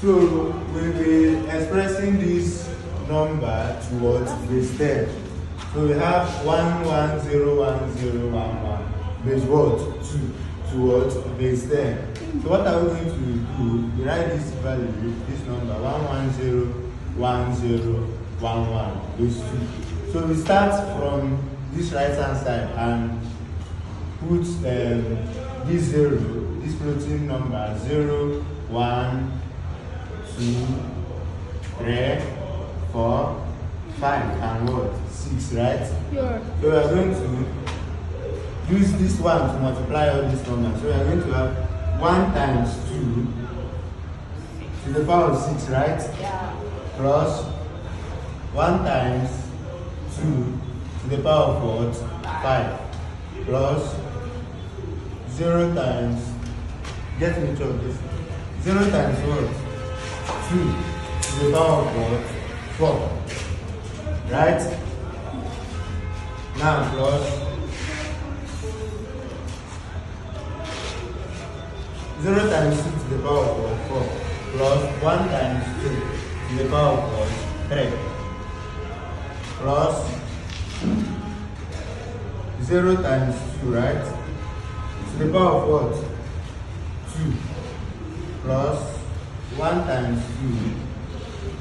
So we'll be expressing this number towards base 10. So we have 1101011 base what? 2 towards base 10. So what are we going to do? We write this value, this number 1101011 base 2. So we start from this right hand side and put this 0, this floating number 0, 1, 2, 3, 4, 5 and what? 6, right? Yeah. So we are going to use this one to multiply all these numbers. So we are going to have 1 times 2 to the power of 6, right? Yeah. Plus 1 times 2 to the power of what? 5. Plus 0 times, get me to this. 0 times what? 2 to the power of what? 4. Right? Now plus 0 times 2 to the power of what? 4. Plus 1 times 2 to the power of what? 3. Plus 0 times 2, right? To the power of what? 2. Plus 1 times 2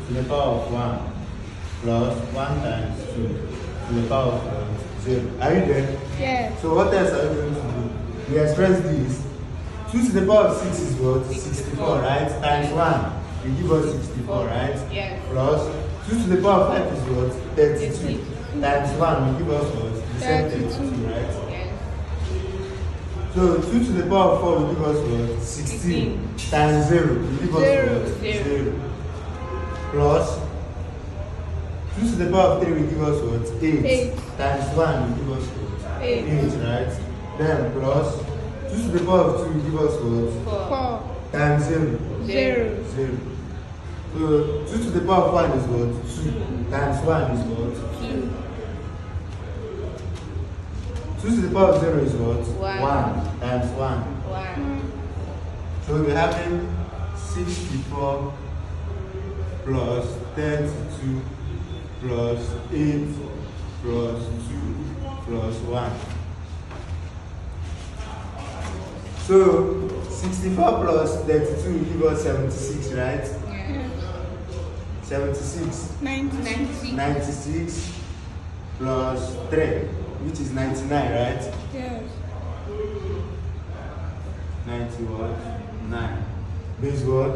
to the power of 1. Plus 1 times 2 to the power of 0. Are you there? Yeah. So what else are we going to do? We express this. 2 to the power of 6 is what? 64, right? Times 1 will give us 64, right? Yeah. Plus 2 to the power of 5 is what? 32. Times 1 will give us what? The same 32, right? Yeah. So 2 to the power of 4 will give us what? 16. Times 0 will give us what? 0. Plus 2 to the power of 3 will give us what? 8. Times 1 will give us what? 8, right? Then plus 2 to the power of 2 will give us what? 4. Times 0. 0. 0. So 2 to the power of 1 is what? 2. Times 1 is what? 2. 2 to the power of 0 is what? 1. 1 times 1. 1. So we'll be having 64 plus 32 plus 8 plus 2 plus 1. So 64 plus 32 will give us 76, right? Yeah. 76. 96. 96 plus 3, which is 99, right? Yes. 91, 9. Base what?